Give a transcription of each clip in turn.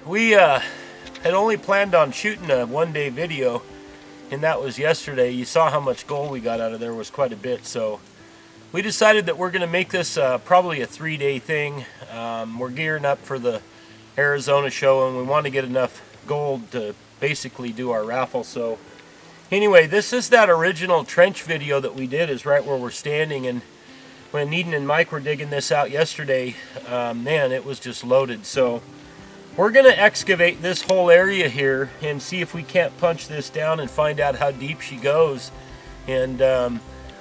We had only planned on shooting a one-day video, and that was yesterday. You saw how much gold we got out of there. Was quite a bit, so we decided that we're going to make this probably a 3-day thing. We're gearing up for the Arizona show, and we want to get enough gold to basically do our raffle. So anyway, this is that original trench video that we did, is right where we're standing. And when Eden and Mike were digging this out yesterday, man, it was just loaded. So we're going to excavate this whole area here and see if we can't punch this down and find out how deep she goes. And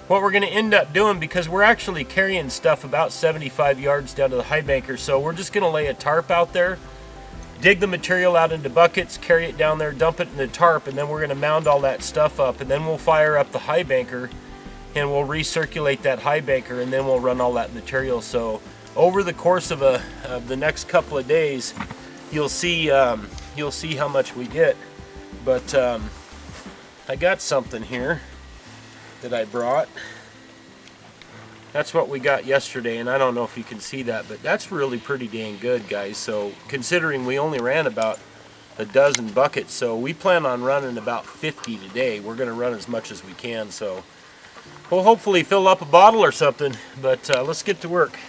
what we're going to end up doing, because we're actually carrying stuff about 75 yards down to the high banker, so we're just going to lay a tarp out there, dig the material out into buckets, carry it down there, dump it in the tarp, and then we're going to mound all that stuff up, and then we'll fire up the high banker and we'll recirculate that high banker, and then we'll run all that material. So over the course of the next couple of days, you'll see how much we get. But I got something here that I brought. That's what we got yesterday, and I don't know if you can see that, but that's really pretty dang good, guys. So considering we only ran about a dozen buckets, so we plan on running about 50 today. We're going to run as much as we can, so we'll hopefully fill up a bottle or something. But let's get to work.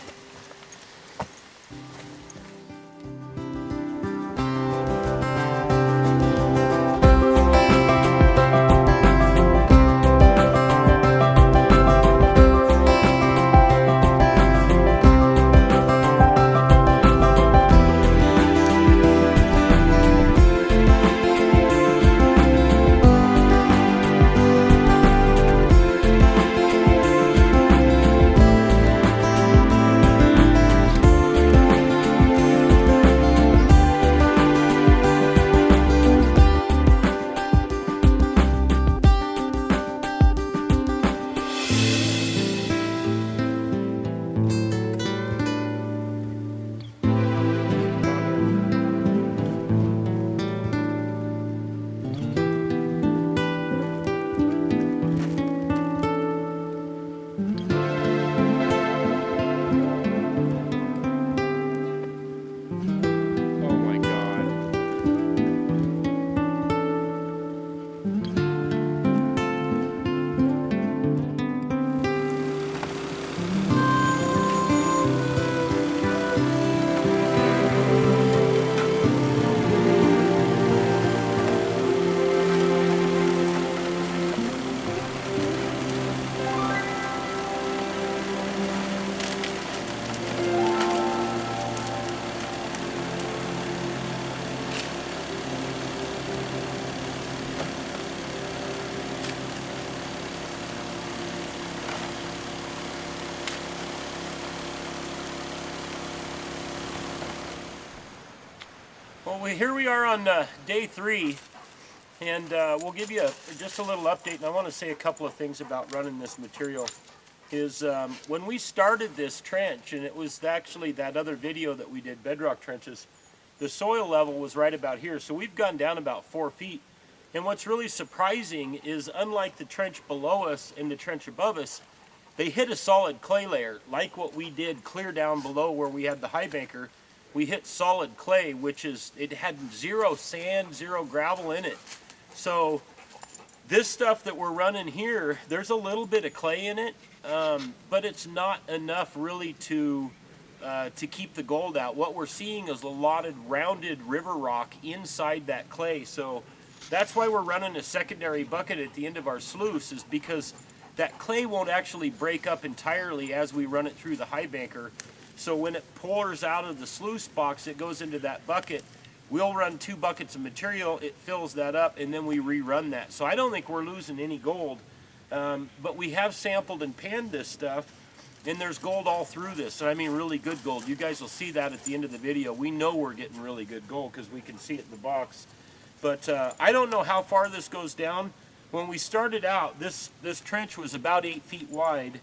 Well, here we are on day 3, and we'll give you just a little update. And I want to say a couple of things about running this material. Is when we started this trench, and it was actually that other video that we did, bedrock trenches, the soil level was right about here. So we've gone down about 4 feet. And what's really surprising is, unlike the trench below us and the trench above us, they hit a solid clay layer, like what we did clear down below where we had the high banker. We hit solid clay, which is, it had 0 sand, 0 gravel in it. So this stuff that we're running here, there's a little bit of clay in it, but it's not enough really to keep the gold out. What we're seeing is a lot of rounded river rock inside that clay. So that's why we're running a secondary bucket at the end of our sluice, is because that clay won't actually break up entirely as we run it through the high banker. So when it pours out of the sluice box, it goes into that bucket. We'll run 2 buckets of material, it fills that up, and then we rerun that. So I don't think we're losing any gold, but we have sampled and panned this stuff, and there's gold all through this. And I mean really good gold. You guys will see that at the end of the video. We know we're getting really good gold because we can see it in the box. But I don't know how far this goes down. When we started out, this trench was about 8 feet wide.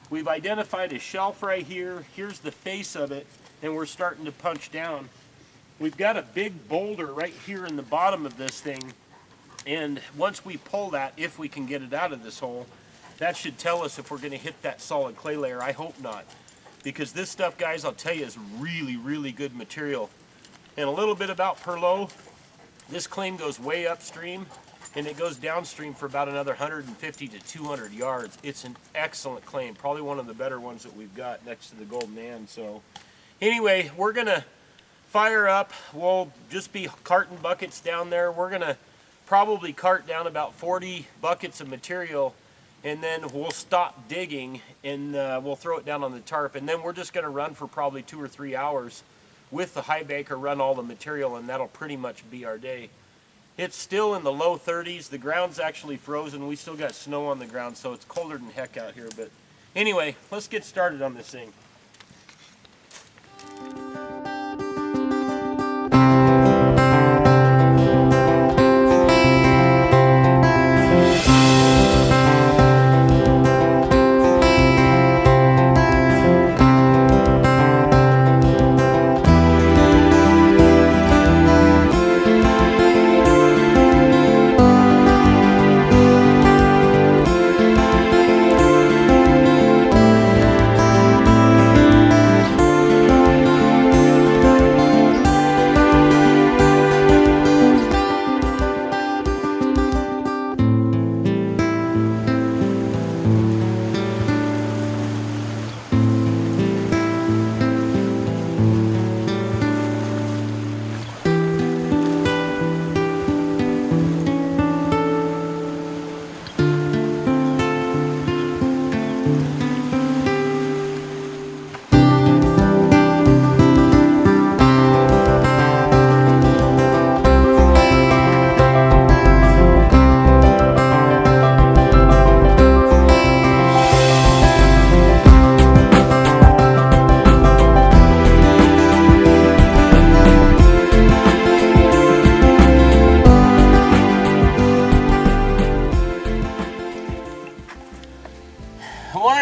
We've identified a shelf right here. Here's the face of it, and we're starting to punch down. We've got a big boulder right here in the bottom of this thing, and once we pull that, if we can get it out of this hole, that should tell us if we're going to hit that solid clay layer. I hope not, because this stuff, guys, I'll tell you, is really, really good material. And a little bit about Perlow. This claim goes way upstream, and it goes downstream for about another 150 to 200 yards. It's an excellent claim, probably one of the better ones that we've got next to the Golden Ann. So anyway, we're gonna fire up. We'll just be carting buckets down there. We're gonna probably cart down about 40 buckets of material, and then we'll stop digging and we'll throw it down on the tarp, and then we're just gonna run for probably 2 or 3 hours with the high banker, run all the material, and that'll pretty much be our day. It's still in the low 30s. The ground's actually frozen. We still got snow on the ground, so it's colder than heck out here. But anyway, let's get started on this thing.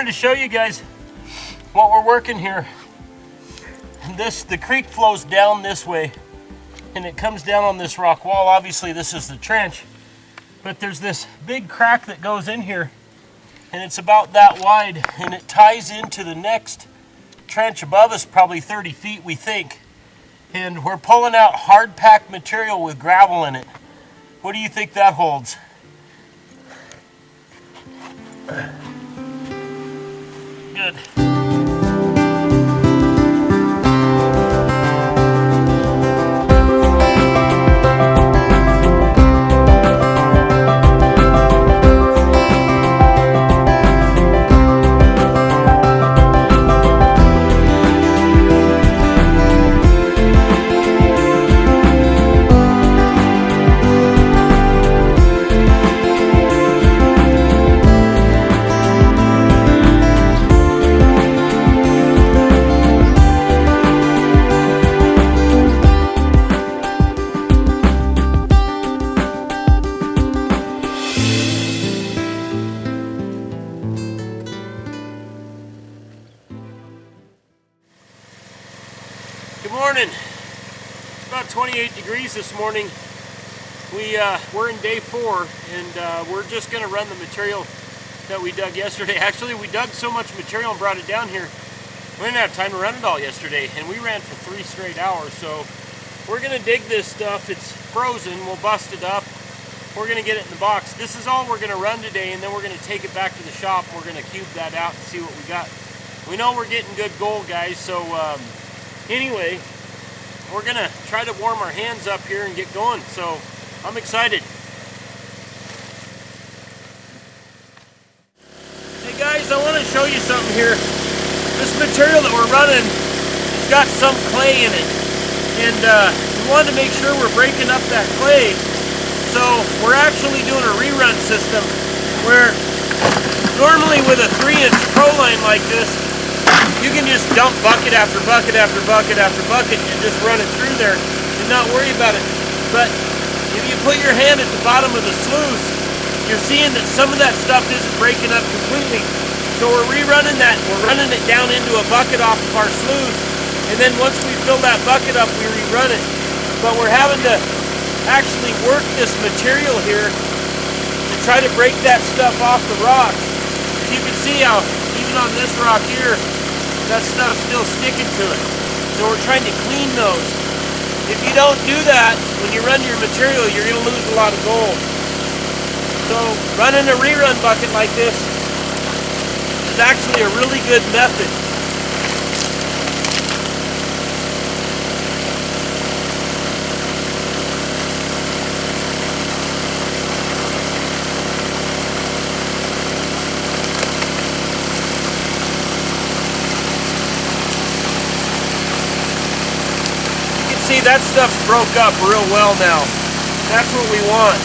To show you guys what we're working here. The creek flows down this way and it comes down on this rock wall. Obviously this is the trench, but there's this big crack that goes in here, and it's about that wide, and it ties into the next trench above us, probably 30 feet we think, and we're pulling out hard packed material with gravel in it. What do you think that holds? Good. Good morning. It's about 28 degrees this morning. We're in day 4, and we're just going to run the material that we dug yesterday. Actually, we dug so much material and brought it down here, we didn't have time to run it all yesterday, and we ran for 3 straight hours. So we're going to dig this stuff. It's frozen. We'll bust it up. We're going to get it in the box. This is all we're going to run today, and then we're going to take it back to the shop, and we're going to cube that out and see what we got. We know we're getting good gold, guys, so anyway, we're going to try to warm our hands up here and get going, so I'm excited. Hey guys, I want to show you something here. This material that we're running has got some clay in it, and we wanted to make sure we're breaking up that clay. So we're actually doing a rerun system where normally with a 3-inch pro line like this, you can just dump bucket after bucket after bucket after bucket and just run it through there and not worry about it. But if you put your hand at the bottom of the sluice, you're seeing that some of that stuff isn't breaking up completely. So we're rerunning that. We're running it down into a bucket off of our sluice, and then once we fill that bucket up, we rerun it. But we're having to actually work this material here to try to break that stuff off the rocks. You can see how even on this rock here, that stuff's still sticking to it. So we're trying to clean those. If you don't do that, when you run your material, you're going to lose a lot of gold. So running a rerun bucket like this is actually a really good method. See, that stuff broke up real well now. That's what we want.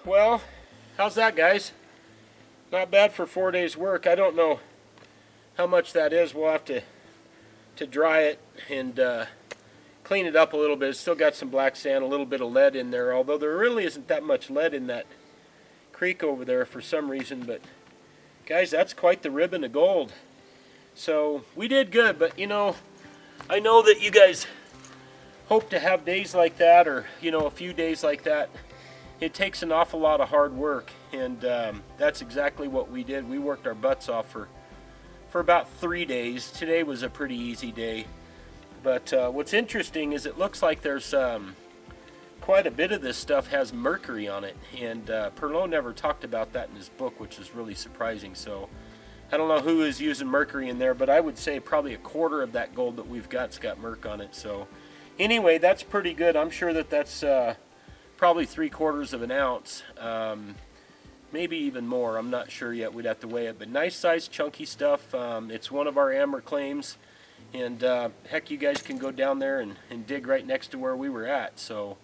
well, how's that, guys? Not bad for 4 days work. I don't know how much that is. We'll have to dry it and clean it up a little bit. It's still got some black sand, a little bit of lead in there, although there really isn't that much lead in that creek over there for some reason. But guys, that's quite the ribbon of gold. So we did good, but you know, I know that you guys hope to have days like that, or you know, a few days like that. It takes an awful lot of hard work, and that's exactly what we did. We worked our butts off for about 3 days. Today was a pretty easy day, but what's interesting is it looks like there's quite a bit of this stuff has mercury on it, and Perlot never talked about that in his book, which is really surprising. So I don't know who is using mercury in there, but I would say probably a quarter of that gold that we've got's got merc on it. So anyway, that's pretty good. I'm sure that that's probably 3/4 of an ounce, maybe even more. I'm not sure yet. We'd have to weigh it, but nice size chunky stuff. It's one of our AMRA claims, and heck, you guys can go down there and dig right next to where we were at. So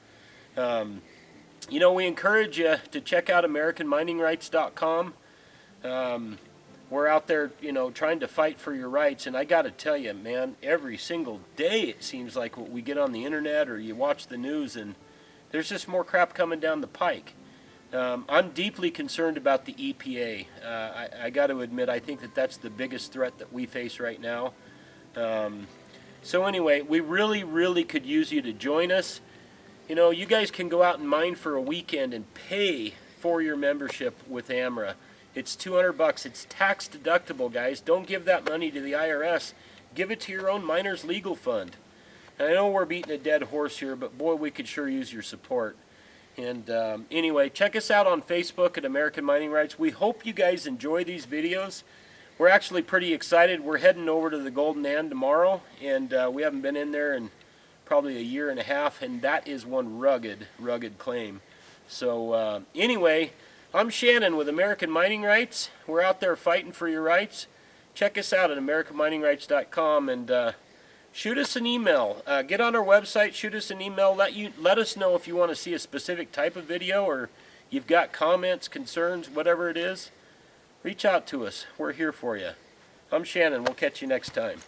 you know, we encourage you to check out AmericanMiningRights.com. We're out there, you know, trying to fight for your rights, and I got to tell you, man, every single day it seems like what we get on the internet or you watch the news, and there's just more crap coming down the pike. I'm deeply concerned about the EPA. I got to admit, I think that that's the biggest threat that we face right now. So anyway, we really could use you to join us. You know, you guys can go out and mine for a weekend and pay for your membership with AMRA. It's $200. It's tax deductible, guys. Don't give that money to the IRS. Give it to your own miner's legal fund. And I know we're beating a dead horse here, but boy, we could sure use your support. And anyway, check us out on Facebook at American Mining Rights. We hope you guys enjoy these videos. We're actually pretty excited. We're heading over to the Golden Ann tomorrow, and we haven't been in there in probably a year and a half, and that is one rugged claim. So anyway, I'm Shannon with American Mining Rights. We're out there fighting for your rights. Check us out at AmericanMiningRights.com, and shoot us an email. Get on our website, shoot us an email. Let us know if you want to see a specific type of video, or you've got comments, concerns, whatever it is. Reach out to us. We're here for you. I'm Shannon. We'll catch you next time.